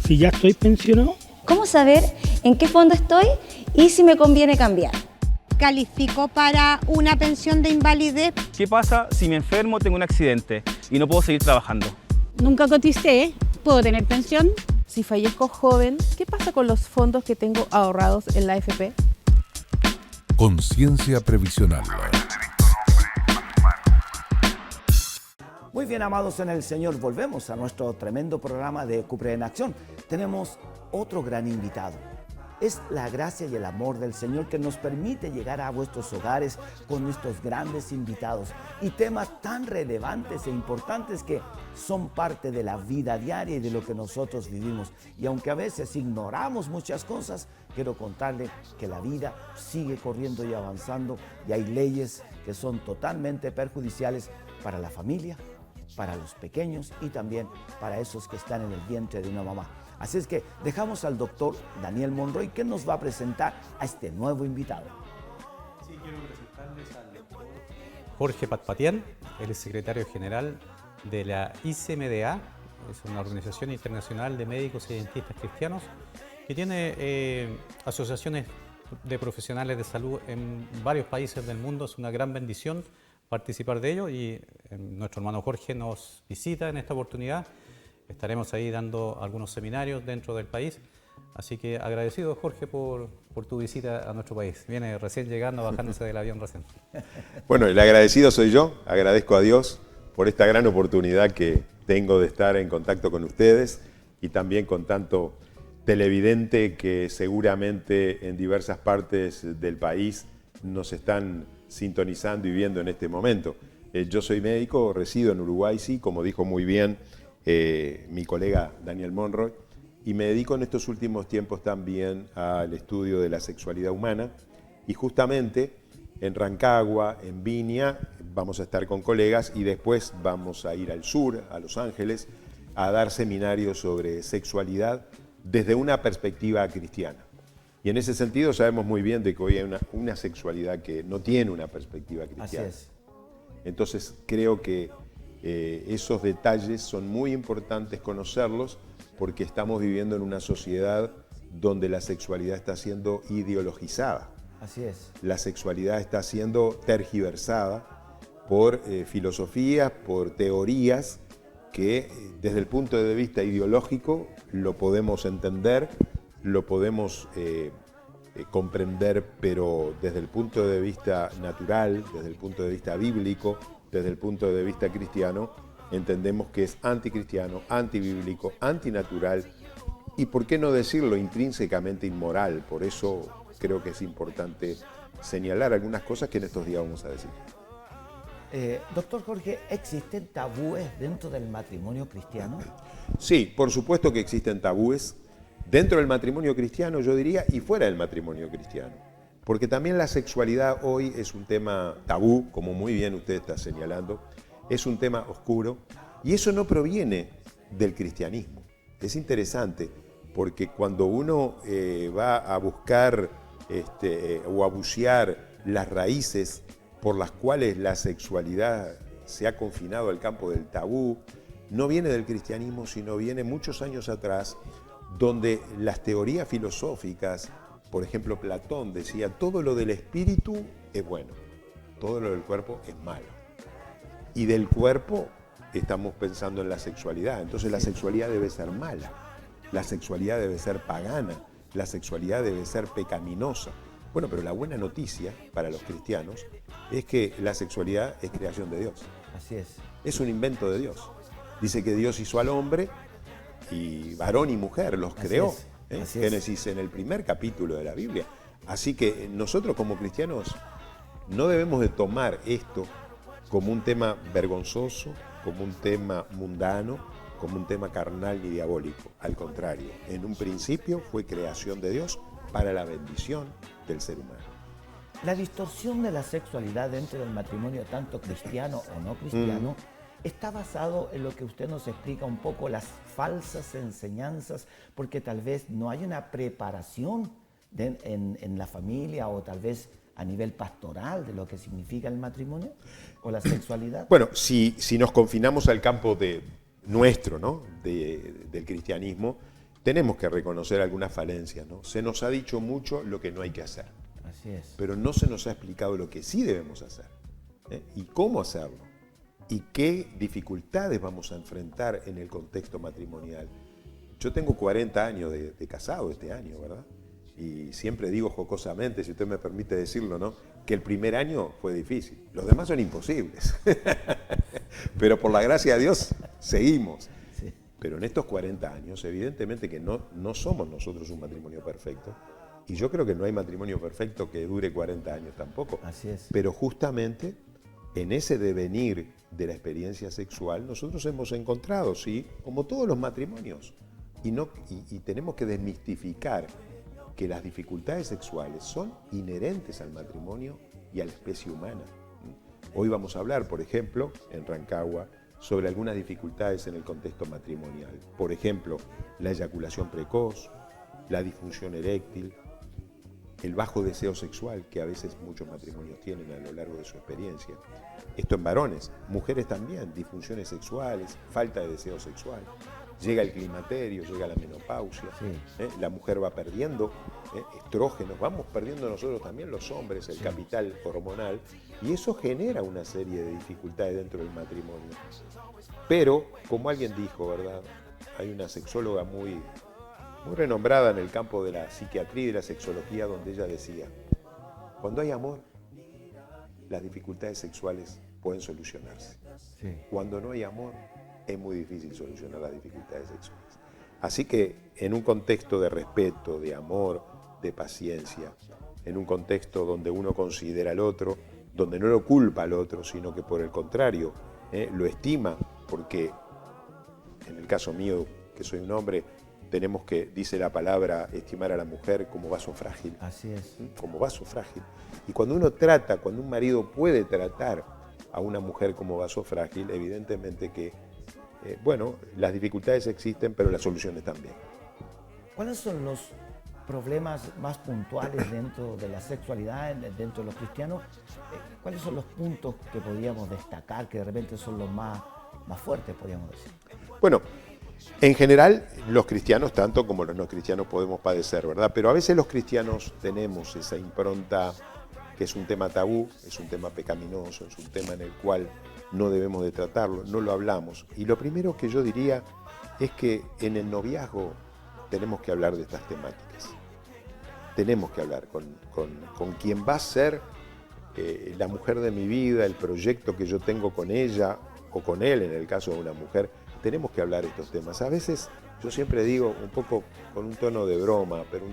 si ya estoy pensionado? ¿Cómo saber en qué fondo estoy y si me conviene cambiar? ¿Califico para una pensión de invalidez? ¿Qué pasa si me enfermo, tengo un accidente y no puedo seguir trabajando? Nunca coticé, ¿puedo tener pensión? Si fallezco joven, ¿qué pasa con los fondos que tengo ahorrados en la AFP? Conciencia previsional. Muy bien, amados en el Señor, volvemos a nuestro tremendo programa de Cupre en Acción. Tenemos otro gran invitado. Es la gracia y el amor del Señor que nos permite llegar a vuestros hogares con estos grandes invitados y temas tan relevantes e importantes que son parte de la vida diaria y de lo que nosotros vivimos. Y aunque a veces ignoramos muchas cosas, quiero contarle que la vida sigue corriendo y avanzando y hay leyes que son totalmente perjudiciales para la familia, para los pequeños y también para esos que están en el vientre de una mamá. Así es que dejamos al doctor Daniel Monroy que nos va a presentar a este nuevo invitado. Sí, quiero presentarles al doctor Jorge Patpatian, él es secretario general de la ICMDA, es una organización internacional de médicos y dentistas cristianos que tiene asociaciones de profesionales de salud en varios países del mundo. Es una gran bendición participar de ello y nuestro hermano Jorge nos visita en esta oportunidad. Estaremos ahí dando algunos seminarios dentro del país. Así que agradecido, Jorge, por tu visita a nuestro país. Viene recién llegando, bajándose del avión recién. Bueno, el agradecido soy yo. Agradezco a Dios por esta gran oportunidad que tengo de estar en contacto con ustedes y también con tanto televidente que seguramente en diversas partes del país nos están sintonizando y viendo en este momento. Yo soy médico, resido en Uruguay, sí, como dijo muy bien mi colega Daniel Monroy, y me dedico en estos últimos tiempos también al estudio de la sexualidad humana, y justamente en Rancagua, en Viña, vamos a estar con colegas y después vamos a ir al sur, a Los Ángeles, a dar seminarios sobre sexualidad desde una perspectiva cristiana. Y en ese sentido sabemos muy bien de que hoy hay una sexualidad que no tiene una perspectiva cristiana. Así es. Entonces creo que esos detalles son muy importantes conocerlos porque estamos viviendo en una sociedad donde la sexualidad está siendo ideologizada. Así es. La sexualidad está siendo tergiversada por filosofías, por teorías que desde el punto de vista ideológico lo podemos entender, lo podemos comprender, pero desde el punto de vista natural, desde el punto de vista bíblico, desde el punto de vista cristiano, entendemos que es anticristiano, antibíblico, antinatural y, por qué no decirlo, intrínsecamente inmoral. Por eso creo que es importante señalar algunas cosas que en estos días vamos a decir. Doctor Jorge, ¿existen tabúes dentro del matrimonio cristiano? Sí, por supuesto que existen tabúes dentro del matrimonio cristiano, yo diría, y fuera del matrimonio cristiano. Porque también la sexualidad hoy es un tema tabú, como muy bien usted está señalando, es un tema oscuro, y eso no proviene del cristianismo. Es interesante, porque cuando uno va a buscar o a bucear las raíces por las cuales la sexualidad se ha confinado al campo del tabú, no viene del cristianismo, sino viene muchos años atrás, donde las teorías filosóficas, por ejemplo Platón decía, todo lo del espíritu es bueno, todo lo del cuerpo es malo. Y del cuerpo estamos pensando en la sexualidad, entonces la sexualidad debe ser mala, la sexualidad debe ser pagana, la sexualidad debe ser pecaminosa. Bueno, pero la buena noticia para los cristianos es que la sexualidad es creación de Dios. Así es. Es un invento de Dios. Dice que Dios hizo al hombre y varón y mujer los creó. Génesis en el primer capítulo de la Biblia. Así que nosotros como cristianos no debemos de tomar esto como un tema vergonzoso, como un tema mundano, como un tema carnal ni diabólico. Al contrario, en un principio fue creación de Dios para la bendición del ser humano. La distorsión de la sexualidad dentro del matrimonio, tanto cristiano o no cristiano, está basado en lo que usted nos explica un poco, las falsas enseñanzas, porque tal vez no hay una preparación en la familia o tal vez a nivel pastoral de lo que significa el matrimonio o la sexualidad. Bueno, si nos confinamos al campo nuestro, ¿no? del cristianismo, tenemos que reconocer algunas falencias, ¿no? Se nos ha dicho mucho lo que no hay que hacer. Así es. Pero no se nos ha explicado lo que sí debemos hacer, y cómo hacerlo, y qué dificultades vamos a enfrentar en el contexto matrimonial. Yo tengo 40 años de casado este año, ¿verdad? Y siempre digo jocosamente, si usted me permite decirlo, ¿no?, que el primer año fue difícil. Los demás son imposibles. Pero por la gracia de Dios, seguimos. Sí. Pero en estos 40 años, evidentemente que no somos nosotros un matrimonio perfecto. Y yo creo que no hay matrimonio perfecto que dure 40 años tampoco. Así es. Pero justamente en ese devenir de la experiencia sexual, nosotros hemos encontrado, sí, como todos los matrimonios. Y tenemos que desmistificar que las dificultades sexuales son inherentes al matrimonio y a la especie humana. Hoy vamos a hablar, por ejemplo, en Rancagua, sobre algunas dificultades en el contexto matrimonial. Por ejemplo, la eyaculación precoz, la disfunción eréctil, el bajo deseo sexual que a veces muchos matrimonios tienen a lo largo de su experiencia. Esto en varones, mujeres también, disfunciones sexuales, falta de deseo sexual. llega el climaterio, llega la menopausia, la mujer va perdiendo estrógenos, vamos perdiendo nosotros también los hombres el capital hormonal, y eso genera una serie de dificultades dentro del matrimonio. Pero, como alguien dijo, ¿verdad? Hay una sexóloga muy renombrada en el campo de la psiquiatría y de la sexología, donde ella decía, cuando hay amor, las dificultades sexuales pueden solucionarse. Cuando no hay amor, es muy difícil solucionar las dificultades sexuales. Así que en un contexto de respeto, de amor, de paciencia, en un contexto donde uno considera al otro, donde no lo culpa al otro, sino que por el contrario, lo estima, porque en el caso mío, que soy un hombre, tenemos que, dice la palabra, estimar a la mujer como vaso frágil. Así es. Como vaso frágil. Y cuando uno trata, cuando un marido puede tratar a una mujer como vaso frágil, evidentemente que, bueno, las dificultades existen, pero las soluciones también. ¿Cuáles son los problemas más puntuales dentro de la sexualidad, dentro de los cristianos? ¿Cuáles son los puntos que podríamos destacar, que de repente son los más fuertes, podríamos decir? Bueno, en general, los cristianos, tanto como los no cristianos, podemos padecer, ¿verdad? Pero a veces los cristianos tenemos esa impronta que es un tema tabú, es un tema pecaminoso, es un tema en el cual no debemos de tratarlo, no lo hablamos. Y lo primero que yo diría es que en el noviazgo tenemos que hablar de estas temáticas. Tenemos que hablar con quien va a ser la mujer de mi vida, el proyecto que yo tengo con ella o con él, en el caso de una mujer. Tenemos que hablar de estos temas. A veces, yo siempre digo, un poco con un tono de broma, pero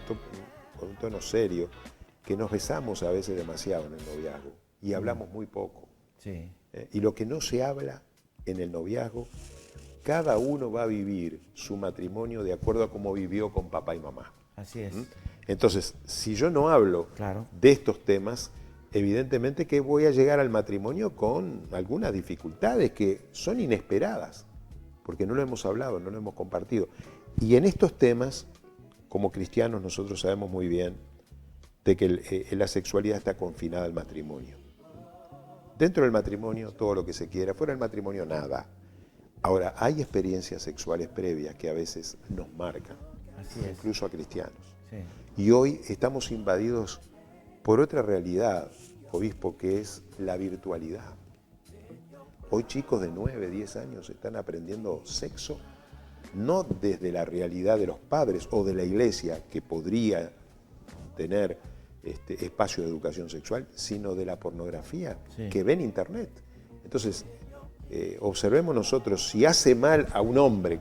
con un tono serio, que nos besamos a veces demasiado en el noviazgo y hablamos muy poco. Sí. Y lo que no se habla en el noviazgo, cada uno va a vivir su matrimonio de acuerdo a cómo vivió con papá y mamá. Así es. Entonces, si yo no hablo de estos temas, evidentemente que voy a llegar al matrimonio con algunas dificultades que son inesperadas, porque no lo hemos hablado, no lo hemos compartido. Y en estos temas, como cristianos, nosotros sabemos muy bien de que la sexualidad está confinada al matrimonio. Dentro del matrimonio, todo lo que se quiera, fuera del matrimonio, nada. Ahora, hay experiencias sexuales previas que a veces nos marcan, incluso a cristianos. Sí. Y hoy estamos invadidos por otra realidad, obispo, que es la virtualidad. Hoy chicos de 9, 10 años están aprendiendo sexo, no desde la realidad de los padres o de la iglesia, que podría tener espacio de educación sexual, sino de la pornografía que ve en internet. Entonces, observemos nosotros, si hace mal a un hombre,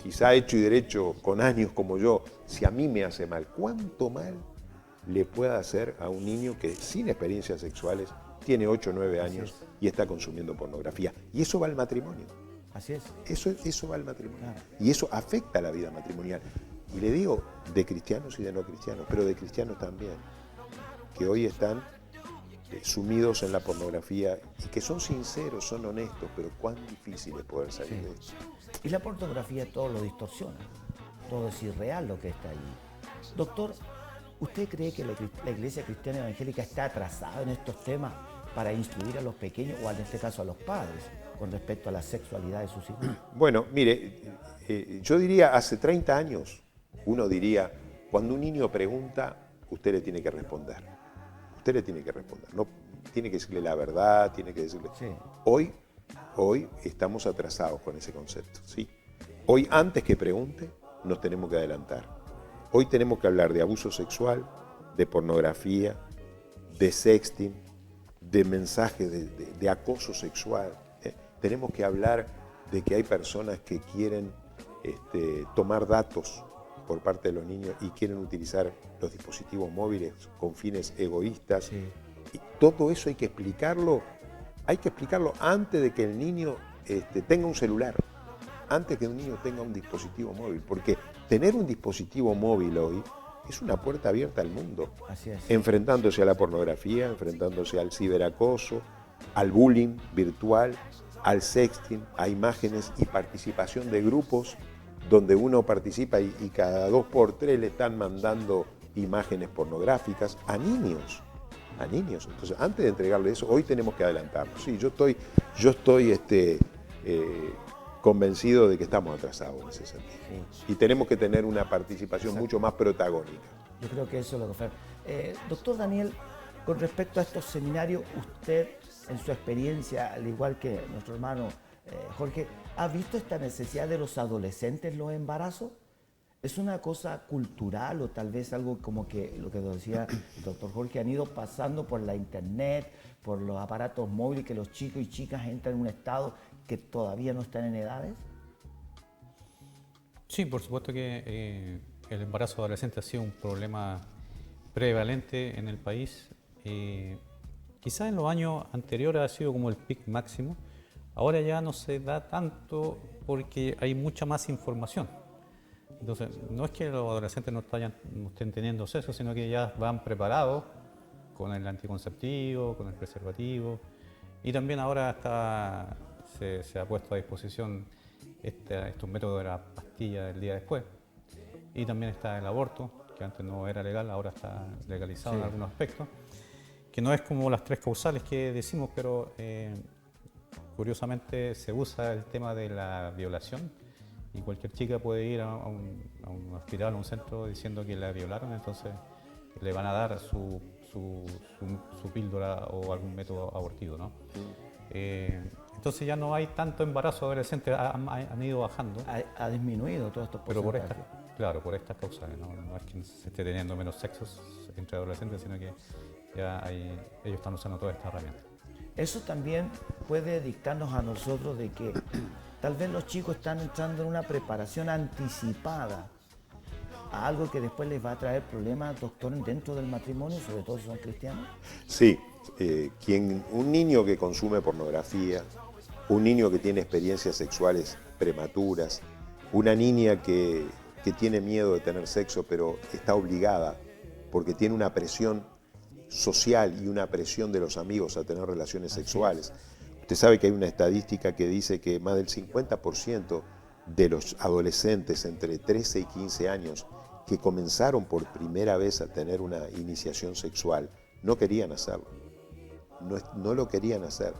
quizá hecho y derecho con años como yo, si a mí me hace mal, ¿cuánto mal le puede hacer a un niño que sin experiencias sexuales tiene 8 o 9 años y está consumiendo pornografía? Y eso va al matrimonio. Así es. Eso va al matrimonio. Claro. Y eso afecta a la vida matrimonial. Y le digo de cristianos y de no cristianos, pero de cristianos también, que hoy están sumidos en la pornografía y que son sinceros, son honestos, pero cuán difícil es poder salir de eso. Y la pornografía todo lo distorsiona, todo es irreal lo que está ahí. Doctor, ¿usted cree que la Iglesia Cristiana Evangélica está atrasada en estos temas para instruir a los pequeños, o en este caso a los padres, con respecto a la sexualidad de sus hijos? Bueno, mire, yo diría hace 30 años, uno diría, cuando un niño pregunta, usted le tiene que responder. Usted le tiene que responder. No tiene que decirle la verdad, tiene que decirle... Sí. Hoy estamos atrasados con ese concepto, ¿sí? Hoy, antes que pregunte, nos tenemos que adelantar. Hoy tenemos que hablar de abuso sexual, de pornografía, de sexting, de mensajes de acoso sexual. Tenemos que hablar de que hay personas que quieren tomar datos por parte de los niños y quieren utilizar los dispositivos móviles con fines egoístas. Sí. Y todo eso hay que explicarlo antes de que el niño tenga un celular, antes que un niño tenga un dispositivo móvil, porque tener un dispositivo móvil hoy es una puerta abierta al mundo. Así es. Enfrentándose a la pornografía, enfrentándose al ciberacoso, al bullying virtual, al sexting, a imágenes y participación de grupos donde uno participa y cada 2 por 3 le están mandando imágenes pornográficas a niños. Entonces, antes de entregarle eso, hoy tenemos que adelantarnos. Sí, yo estoy convencido de que estamos atrasados en ese sentido. Sí. Y tenemos que tener una participación mucho más protagónica. Yo creo que eso es lo que fue. Doctor Daniel, con respecto a estos seminarios, usted, en su experiencia, al igual que nuestro hermano Jorge, ¿ha visto esta necesidad de los adolescentes en los embarazos? ¿Es una cosa cultural o tal vez algo como que, lo que decía el doctor Jorge, han ido pasando por la internet, por los aparatos móviles, que los chicos y chicas entran en un estado que todavía no están en edades? Sí, por supuesto que el embarazo adolescente ha sido un problema prevalente en el país. Quizás en los años anteriores ha sido como el pic máximo. Ahora ya no se da tanto porque hay mucha más información. Entonces, no es que los adolescentes no estén teniendo sexo, sino que ya van preparados con el anticonceptivo, con el preservativo. Y también ahora se ha puesto a disposición estos métodos de la pastilla del día después. Y también está el aborto, que antes no era legal, ahora está legalizado en algunos aspectos. Que no es como las 3 causales que decimos, pero curiosamente se usa el tema de la violación. Y cualquier chica puede ir a un hospital, a un centro, diciendo que la violaron, entonces le van a dar su píldora o algún método abortivo, ¿no? Entonces ya no hay tanto embarazo adolescente, han ido bajando. Ha disminuido todos estos porcentajes. Pero por estas causales, ¿no? No es que se esté teniendo menos sexos entre adolescentes, sino que ya ellos están usando todas estas herramientas. Eso también puede dictarnos a nosotros de que tal vez los chicos están entrando en una preparación anticipada a algo que después les va a traer problemas, doctor, dentro del matrimonio, sobre todo si son cristianos. Sí, un niño que consume pornografía, un niño que tiene experiencias sexuales prematuras, una niña que tiene miedo de tener sexo pero está obligada porque tiene una presión social y una presión de los amigos a tener relaciones sexuales. Usted sabe que hay una estadística que dice que más del 50% de los adolescentes entre 13 y 15 años que comenzaron por primera vez a tener una iniciación sexual no querían hacerlo. No lo querían hacer,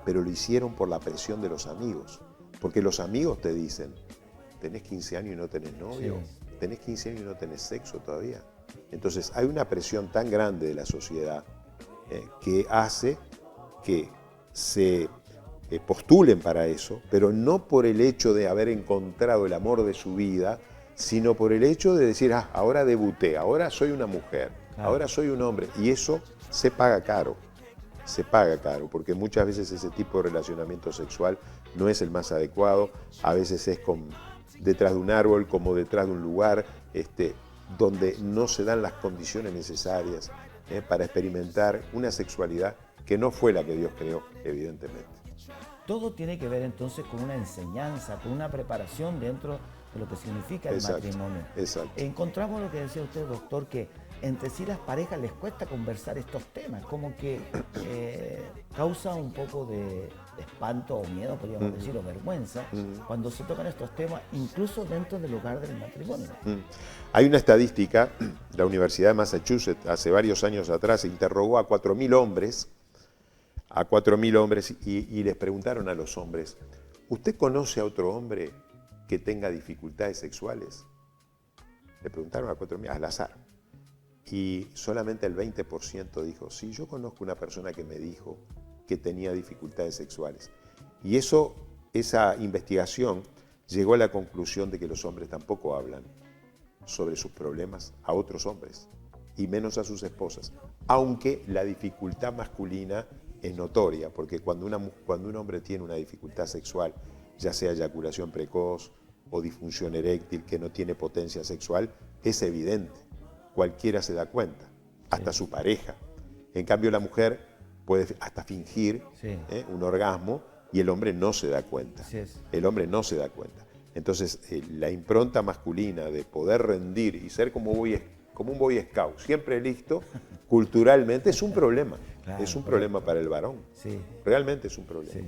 pero lo hicieron por la presión de los amigos. Porque los amigos te dicen, tenés 15 años y no tenés novio, tenés 15 años y no tenés sexo todavía. Entonces hay una presión tan grande de la sociedad que hace que se postulen para eso, pero no por el hecho de haber encontrado el amor de su vida, sino por el hecho de decir, ahora debuté, ahora soy una mujer, ahora soy un hombre, y eso se paga caro, porque muchas veces ese tipo de relacionamiento sexual no es el más adecuado, a veces es detrás de un árbol, como detrás de un lugar, donde no se dan las condiciones necesarias para experimentar una sexualidad que no fue la que Dios creó, evidentemente. Todo tiene que ver entonces con una enseñanza, con una preparación dentro de lo que significa el matrimonio. Exacto. Encontramos lo que decía usted, doctor, que entre sí las parejas les cuesta conversar estos temas, como que causa un poco de espanto o miedo, podríamos decir, o vergüenza, cuando se tocan estos temas, incluso dentro del hogar del matrimonio. Hay una estadística, la Universidad de Massachusetts hace varios años atrás interrogó a 4.000 hombres y les preguntaron a los hombres, ¿usted conoce a otro hombre que tenga dificultades sexuales? Le preguntaron a 4.000 al azar. Y solamente el 20% dijo, sí, yo conozco una persona que me dijo que tenía dificultades sexuales. Y esa investigación llegó a la conclusión de que los hombres tampoco hablan sobre sus problemas a otros hombres, y menos a sus esposas, aunque la dificultad masculina es notoria, porque cuando un hombre tiene una dificultad sexual, ya sea eyaculación precoz o disfunción eréctil, que no tiene potencia sexual, es evidente. Cualquiera se da cuenta, hasta su pareja. En cambio, la mujer puede hasta fingir un orgasmo y el hombre no se da cuenta. El hombre no se da cuenta. Entonces, la impronta masculina de poder rendir y ser como un Boy Scout, siempre listo, culturalmente es un problema. Claro, es un problema para el varón. Sí. Realmente es un problema.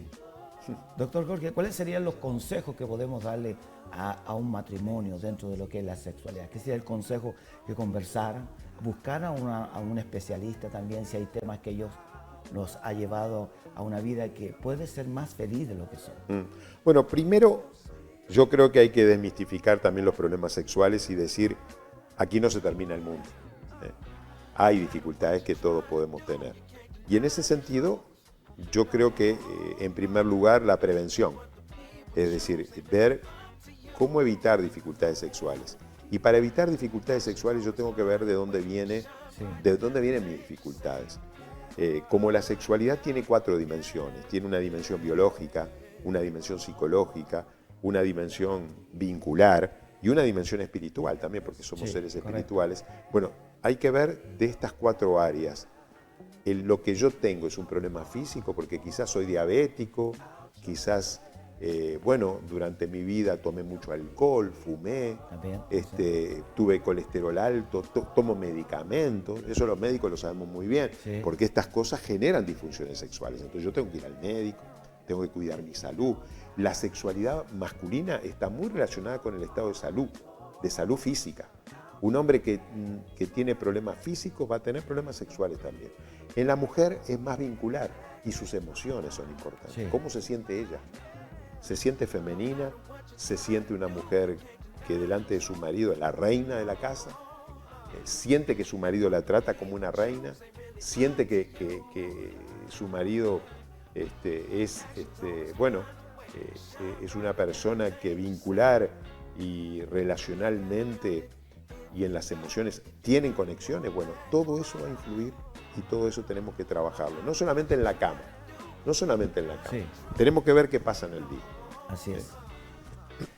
Sí. Doctor Jorge, ¿cuáles serían los consejos que podemos darle a un matrimonio dentro de lo que es la sexualidad? ¿Qué sería el consejo? Que conversaran, buscar a un especialista también si hay temas que ellos los ha llevado a una vida que puede ser más feliz de lo que son. Bueno, primero yo creo que hay que desmistificar también los problemas sexuales y decir, aquí no se termina el mundo. Hay dificultades que todos podemos tener. Y en ese sentido, yo creo que en primer lugar la prevención, es decir, ver cómo evitar dificultades sexuales. Y para evitar dificultades sexuales yo tengo que ver de dónde vienen mis dificultades. Como la sexualidad tiene 4 dimensiones, tiene una dimensión biológica, una dimensión psicológica, una dimensión vincular y una dimensión espiritual también, porque somos seres espirituales. Bueno, hay que ver de estas 4 áreas. Lo que yo tengo es un problema físico, porque quizás soy diabético, quizás, durante mi vida tomé mucho alcohol, fumé, tuve colesterol alto, tomo medicamentos. Eso los médicos lo sabemos muy bien, porque estas cosas generan disfunciones sexuales. Entonces yo tengo que ir al médico, tengo que cuidar mi salud. La sexualidad masculina está muy relacionada con el estado de salud física. Un hombre que tiene problemas físicos va a tener problemas sexuales también. En la mujer es más vincular y sus emociones son importantes. ¿Cómo se siente ella? ¿Se siente femenina? ¿Se siente una mujer que delante de su marido es la reina de la casa? ¿Siente que su marido la trata como una reina? ¿Siente que su marido es una persona que vincular y relacionalmente y en las emociones tienen conexiones? Bueno, todo eso va a influir y todo eso tenemos que trabajarlo. No solamente en la cama, Tenemos que ver qué pasa en el día. Así es.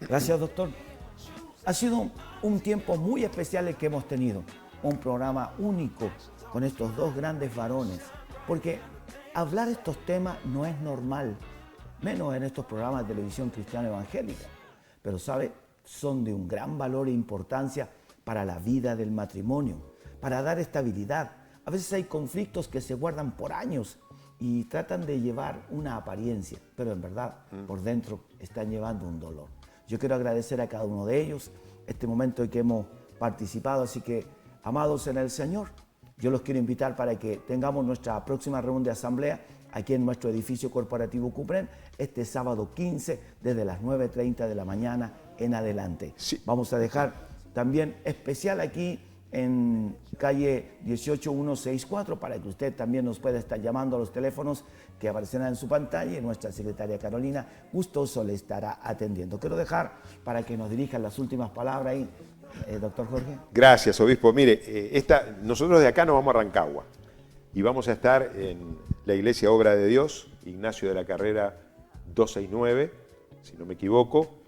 Gracias, doctor. Ha sido un tiempo muy especial el que hemos tenido. Un programa único con estos 2 grandes varones. Porque hablar estos temas no es normal, menos en estos programas de televisión cristiana evangélica. Pero, ¿sabe? Son de un gran valor e importancia para la vida del matrimonio, para dar estabilidad. A veces hay conflictos que se guardan por años y tratan de llevar una apariencia, pero en verdad por dentro están llevando un dolor. Yo quiero agradecer a cada uno de ellos este momento en que hemos participado, así que, amados en el Señor, yo los quiero invitar para que tengamos nuestra próxima reunión de asamblea aquí en nuestro edificio corporativo Cupren, este sábado 15, desde las 9:30 de la mañana en adelante. Vamos a dejar también especial aquí en calle 18164 para que usted también nos pueda estar llamando a los teléfonos que aparecerán en su pantalla y nuestra secretaria Carolina gustoso le estará atendiendo. Quiero dejar para que nos dirijan las últimas palabras ahí, doctor Jorge. Gracias, obispo. Mire, nosotros de acá nos vamos a Rancagua y vamos a estar en la Iglesia Obra de Dios, Ignacio de la Carrera 269, si no me equivoco.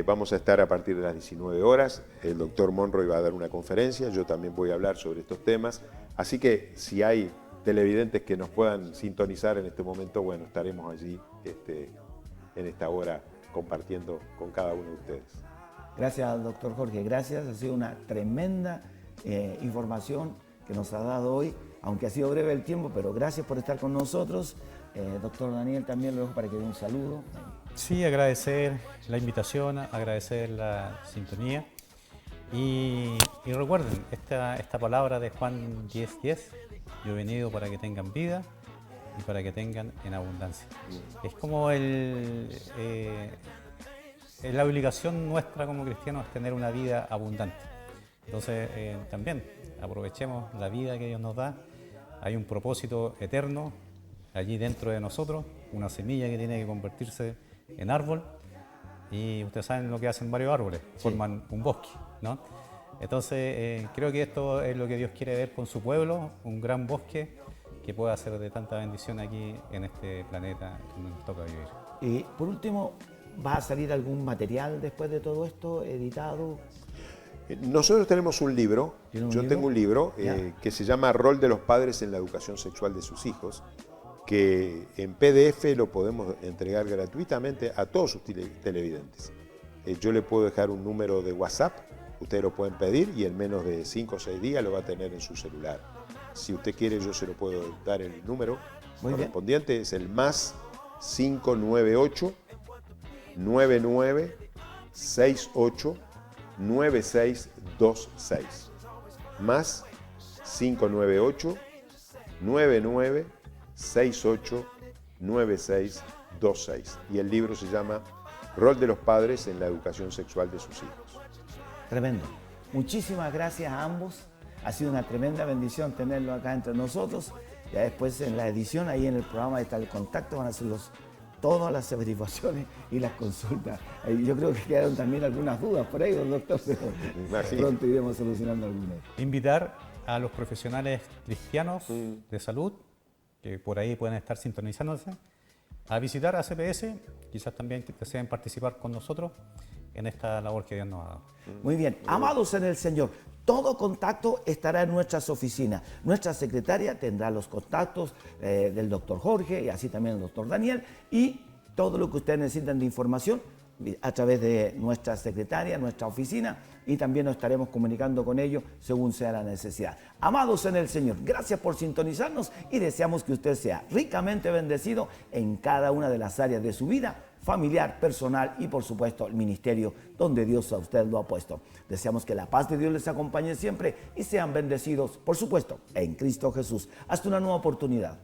Vamos a estar a partir de las 19 horas. El doctor Monroy va a dar una conferencia, yo también voy a hablar sobre estos temas. Así que si hay televidentes que nos puedan sintonizar en este momento, bueno, estaremos allí en esta hora compartiendo con cada uno de ustedes. Gracias, doctor Jorge, gracias. Ha sido una tremenda información que nos ha dado hoy, aunque ha sido breve el tiempo, pero gracias por estar con nosotros. Doctor Daniel, también lo dejo para que dé un saludo. Sí, agradecer la invitación, agradecer la sintonía y recuerden esta palabra de Juan 10:10, yo he venido para que tengan vida y para que tengan en abundancia. Es como la obligación nuestra como cristianos es tener una vida abundante. Entonces también aprovechemos la vida que Dios nos da, hay un propósito eterno allí dentro de nosotros, una semilla que tiene que convertirse en árbol, y ustedes saben lo que hacen varios árboles, forman un bosque, ¿no? Entonces creo que esto es lo que Dios quiere ver con su pueblo, un gran bosque que pueda ser de tanta bendición aquí en este planeta donde nos toca vivir. Y por último, ¿va a salir algún material después de todo esto editado? Nosotros tenemos un libro, tengo un libro que se llama Rol de los padres en la educación sexual de sus hijos, que en PDF lo podemos entregar gratuitamente a todos sus televidentes. Yo le puedo dejar un número de WhatsApp, ustedes lo pueden pedir y en menos de 5 o 6 días lo va a tener en su celular. Si usted quiere, yo se lo puedo dar el número correspondiente, es el más 598 99 68 9626. Más 598 99 689626. Y el libro se llama Rol de los padres en la educación sexual de sus hijos. Tremendo. Muchísimas gracias a ambos. Ha sido una tremenda bendición tenerlo acá entre nosotros. Ya después en la edición, ahí en el programa está el contacto, van a hacer todas las averiguaciones y las consultas. Yo creo que quedaron también algunas dudas por ahí, doctor, pero pronto iremos solucionando algunas. Invitar a los profesionales cristianos de salud, que por ahí pueden estar sintonizándose, a visitar a CPS, quizás también que deseen participar con nosotros en esta labor que Dios nos ha dado. Muy bien, amados en el Señor, todo contacto estará en nuestras oficinas. Nuestra secretaria tendrá los contactos del doctor Jorge y así también el doctor Daniel, y todo lo que ustedes necesitan de información a través de nuestra secretaria, nuestra oficina, y también nos estaremos comunicando con ellos según sea la necesidad. Amados en el Señor, gracias por sintonizarnos y deseamos que usted sea ricamente bendecido en cada una de las áreas de su vida, familiar, personal y por supuesto el ministerio donde Dios a usted lo ha puesto. Deseamos que la paz de Dios les acompañe siempre y sean bendecidos, por supuesto, en Cristo Jesús. Hasta una nueva oportunidad.